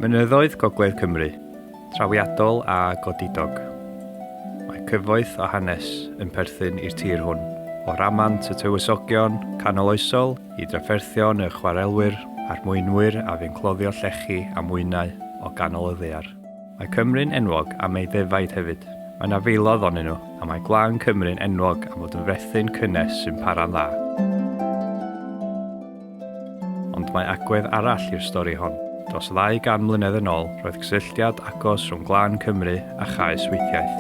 Mynyddoedd Gogledd Cymru, trawiadol a godidog. Mae cyfoeth o hanes yn perthyn i'r tir hwn, o ramant y tywysogion canoloesol i drafferthion y chwarelwyr, armwynwyr a fy'n cloddio llechi a mwynau o ganol y ddaear. Mae Cymru'n enwog am ei ddefaid hefyd. Mae yna filodd onyn nhw, a mae Gwlân Cymru'n enwog am fod yn frethin cynnes sy'n para'n dda. Ond mae agwedd arall i'r stori hon. Dros 200 mlynedd yn ôl, roedd cysylltiad agos rhwng Gwlân Cymru a Chais Weithiaeth.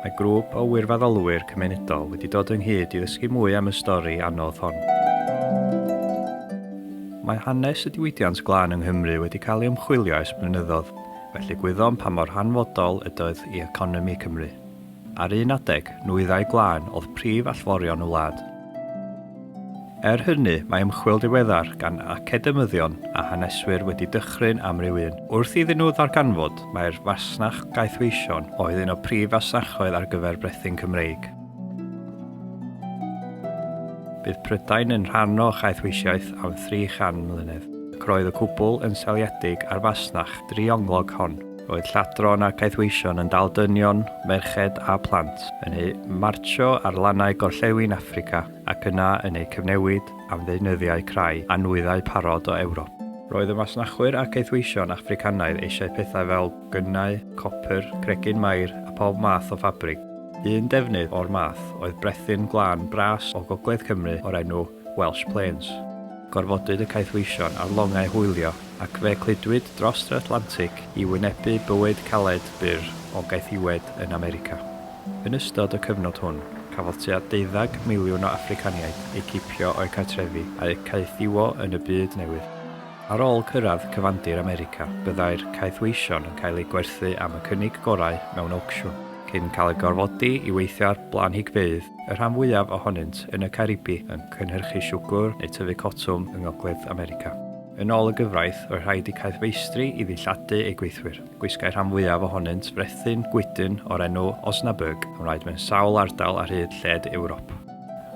Mae grŵp o wirfoddolwyr cymunedol wedi dod ynghyd i ddysgu mwy am y stori anodd hon. Mae hanes y diwydiant glân yng Nghymru wedi cael ei ymchwilio ers blynyddoedd, felly gwyddom pa mor hanfodol ydoedd i economi Cymru. Ar un adeg, nwyddau glân oedd prif allforion y wlad. Hynny, mae ymchwil diweddar gan academyddion a haneswyr wedi dychryn am rywun. Wrth iddyn nhw ddarganfod, mae'r fasnach gaethweision oedd un o prif fasnachoedd ar gyfer brethyn Cymreig. Bydd Prydain yn rhan o chaethweisiaeth am 300 mlynedd. Roedd y cwbl yn seliedig ar fasnach drionglog hon. Roedd lladron a caethweision yn dal dynion, merched a plant yn eu martsio ar lannau gorllewin Affrica ac yna yn eu cyfnewid am ddeunyddiau crau a nwyddau parod o Ewrop. Roedd y masnachwyr a caethweision Affricanaidd eisiau pethau fel gynnau, copr, cregyn mair a pob math o ffabrig. Un defnydd o'r math oedd brethyn glân bras o Gogledd Cymru o'r enw Welsh Plains. Gorfodwyd y caethweision ar longau hwylio ac fe cludwyd dros yr Atlantig i wynebu bywyd caled byr o gaethiwed yn America. Yn ystod y cyfnod hwn, cafodd tua 12 miliwn o Affricaniaid eu cipio o'i cartrefi a'u caethiwo yn y byd newydd. Ar ôl cyrraedd cyfandir America, byddai'r caethweision yn cael ei gwerthu am y cynnig gorau mewn aucsiwn. Cyn cael ei gorfodi i weithio ar blanhigfeydd, y rhan fwyaf ohonynt yn y Caribi yn cynhyrchu siwgr neu tyfu cotwm yng Ngogledd America. Yn ôl y gyfraith, roedd rhaid i caethfeistri i ddilladu ei gweithwyr. Gwisgai rhan fwyaf ohonynt frethyn gwydyn o'r enw Osnaburg yn rhaid mewn sawl ardal ar hyd lled Ewrop.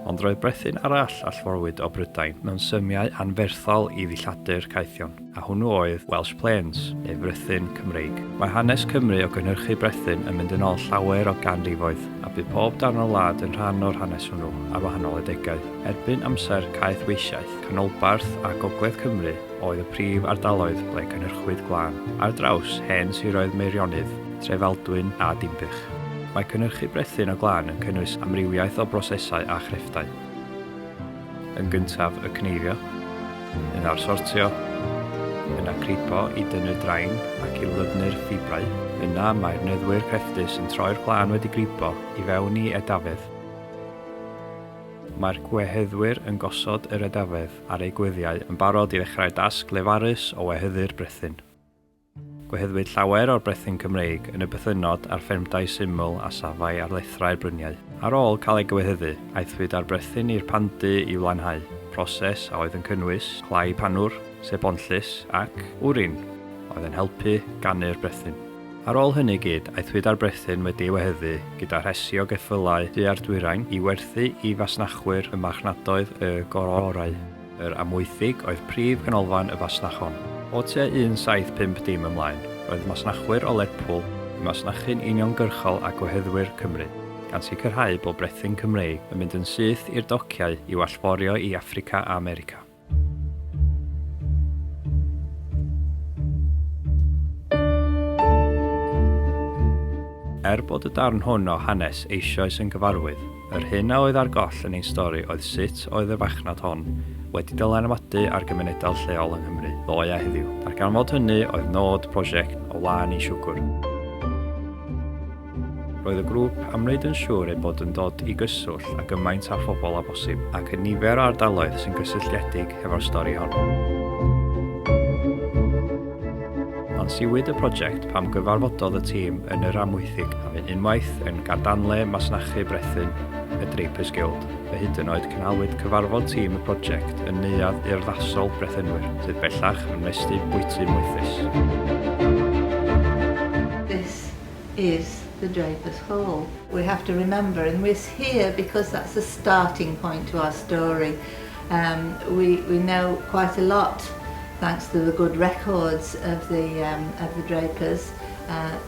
Ond roedd brethyn arall allforwyd o Brydain mewn symiau anferthol i ddilladu'r caethion, a hwnnw oedd Welsh Plains, neu Brethyn Cymreig. Mae hanes Cymru o gynhyrchu brethyn yn mynd yn ôl llawer o ganrifoedd, a bydd pob darn o wlad yn rhan o'r hanes hwnnw a wahanol adegau. Erbyn amser caethweisiaeth, canolbarth a Gogledd Cymru oedd y prif ardaloedd ble cynhyrchwyd glân, ar draws hen siroedd Meirionydd, Trefaldwyn a Dimbych. Mae cynhyrchu brethyn o glân yn cynnwys amrywiaeth o brosesau a chrefftau. Yn gyntaf y cneifio, yn arsortio, yn acripo i dynnu drain ac i lyfnu'r ffibrau. Yna mae'r neddwyr crefftus yn troi'r glân wedi gripo i fewn i edafedd. Mae'r gweheddwyr yn gosod yr edafedd ar ei gweddiau yn barod i ddechrau dasg lefarus o wehyddu'r brethyn. Gweheddwyd llawer o'r brethyn Cymreig yn y bythynod ar ffermdau syml a safau ar lethrau'r bryniau. Ar ôl cael ei gyweddyddu, aethwyd â'r brethyn i'r pandu i flanhau, proses a oedd yn cynnwys clai panwr, sebonllus ac wrin oedd yn helpu gannu'r brethyn. Ar ôl hynny gyd, aethwyd â'r brethyn wedi ei wehyddu gyda rhesi o geffylau duardwyrain i werthu i fasnachwyr y marchnadoedd y gororau. Yr amwythig oedd prif ganolfan y fasnach hon. O tua 1750 ymlaen, roedd masnachwyr o Lerpwl yn masnachu'n uniongyrchol a gweheddwyr Cymru, gan sicrhau bod brethyn Cymreig yn mynd yn syth i'r dociau i'w allforio i Affrica a America. Bod y darn hwn o hanes eisoes yn gyfarwydd, yr hyn a oedd ar goll yn ein stori oedd sut oedd y fachnad hon wedi dylanwadu ar gymunedol lleol yng Nghymru, ddoe a heddiw. Darganfod hynny oedd nod prosiect o lan i siwgr. Roedd y grŵp am wneud yn siŵr ei bod yn dod i gyswllt â gymaint â phobl â bosib, ac yn nifer o ardaloedd sy'n gysylltiedig hefo'r stori hon. Ond siwyd y prosiect pam gyfarfododd y tîm yn yr amwythig a fydd unwaith yn gadarnle masnachu brethyn y Drapers Guild. Fe hyd yn oed cynhalwyd cyfarfod tîm y prosiect yn neuadd urddasol brethynwyr, sydd bellach yn mestyn bwyty moethus. This is the Drapers' Hall. We have to remember, and we're here because that's a starting point to our story. We know quite a lot, thanks to the good records of the Drapers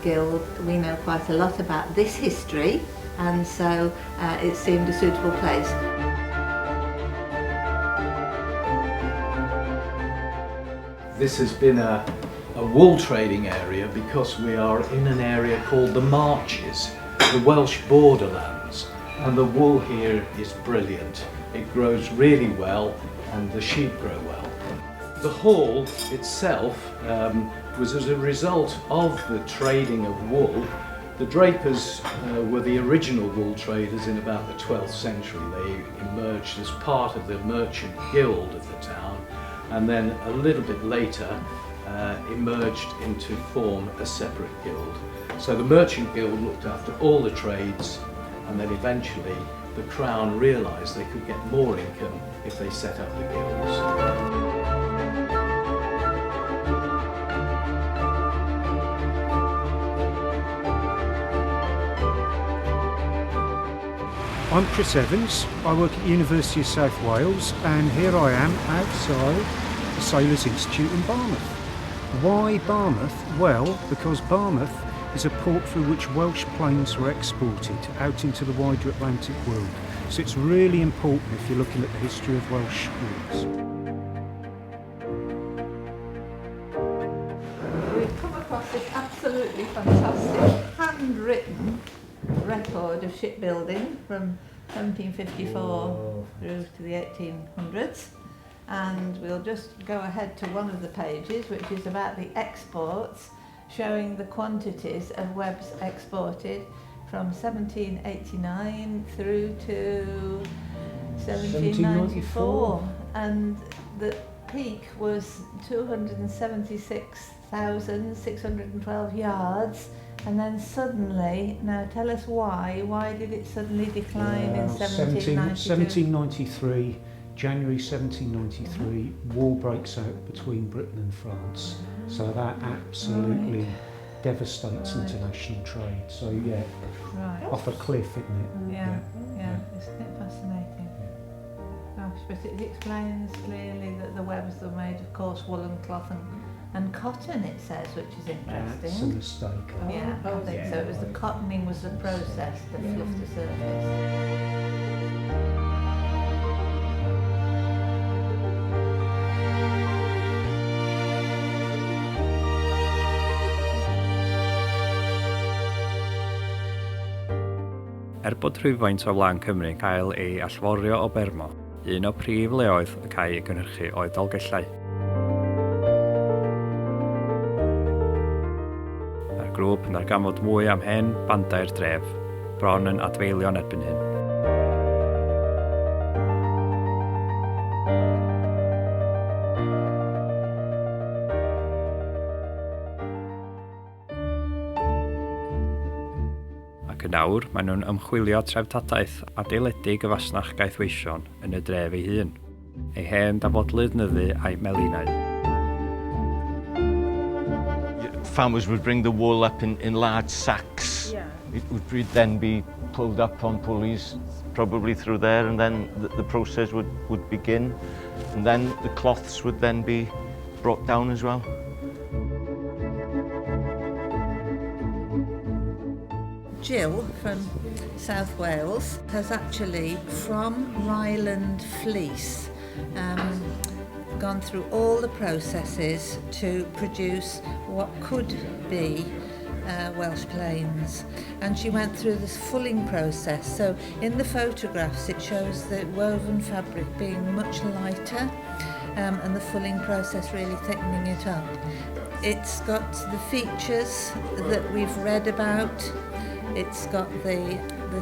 Guild. We know quite a lot about this history, and so it seemed a suitable place. This has been a wool trading area because we are in an area called the Marches, the Welsh borderlands, and the wool here is brilliant. It grows really well and the sheep grow well. The hall itself was as a result of the trading of wool. The Drapers were the original wool traders in about the 12th century. They emerged as part of the merchant guild of the town, and then a little bit later emerged into form a separate guild. So the merchant guild looked after all the trades, and then eventually the Crown realised they could get more income if they set up the guilds. I'm Chris Evans, I work at the University of South Wales, and here I am outside the Sailors Institute in Barmouth. Why Barmouth? Well, because Barmouth is a port through which Welsh planes were exported out into the wider Atlantic world. So it's really important if you're looking at the history of Welsh wars. We've come across this absolutely fantastic handwritten record of shipbuilding from 1754 through to the 1800s, and we'll just go ahead to one of the pages, which is about the exports, showing the quantities of webs exported from 1789 through to 1794, and the peak was 276,612 yards. And then suddenly, now tell us why did it suddenly decline in 1793, January 1793, war breaks out between Britain and France. So that absolutely devastates international trade. So yeah, off a cliff, isn't it? Yeah. Isn't it fascinating? Gosh, but it explains clearly that the webs were made of coarse woolen cloth and cotton, it says, which is interesting. That's a mistake. Yeah, I think so. It was the cottoning was the process that fluffed the surface. Bod rhywfaint o flaen Cymru cael ei allforio o Bermo, un o prif leoedd y cae ei gynhyrchu oedd Dolgellau. Mae'r grŵp yn darganfod mwy am hen bandau'r dref, bron yn adfeilion erbyn hyn. Ac yn awr, maen nhw'n ymchwilio treftadaeth adeiledig y fasnach gaethweision yn y dref ei hun, ei hen dafodlydd nyddu a'i melinau. Farmers would bring the wool up in large sacks. Yeah. It would then be pulled up on pulleys, probably through there, and then the process would begin. And then the cloths would then be brought down as well. Jill from South Wales has actually, from Ryland fleece, gone through all the processes to produce what could be Welsh plains, and she went through this fulling process. So in the photographs it shows the woven fabric being much lighter and the fulling process really thickening it up. It's got the features that we've read about. It's got the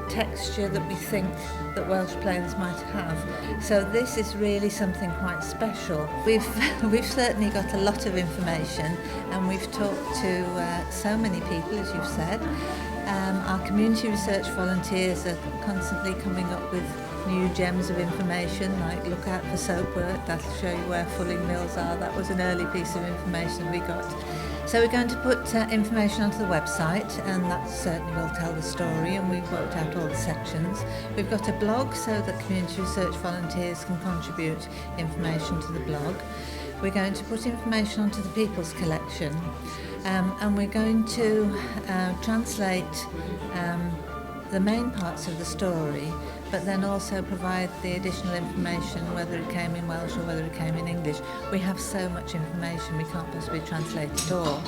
texture that we think that Welsh plains might have. So this is really something quite special. We've certainly got a lot of information, and we've talked to so many people, as you've said. Our community research volunteers are constantly coming up with new gems of information, like look out for soapwork, that'll show you where fulling mills are. That was an early piece of information we got. So we're going to put information onto the website, and that certainly will tell the story, and we've worked out all the sections. We've got a blog so that community research volunteers can contribute information to the blog. We're going to put information onto the People's Collection, and we're going to translate the main parts of the story, but then also provide the additional information, whether it came in Welsh or whether it came in English. We have so much information, we can't possibly translate it all.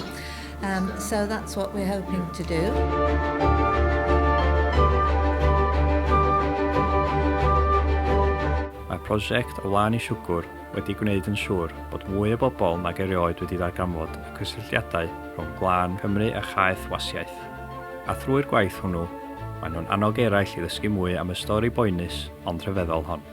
So that's what we're hoping to do. Mae prosiect O Lan I Siwgr wedi gwneud yn siŵr bod mwy o bobl nag erioed wedi darganfod y cysylltiadau rhwng Gwlân Cymru a chaeth wasiaeth. A thrwy'r gwaith hwnnw, maen nhw'n annog eraill I ddysgu mwy am y stori boenus ond rhyfeddol hon.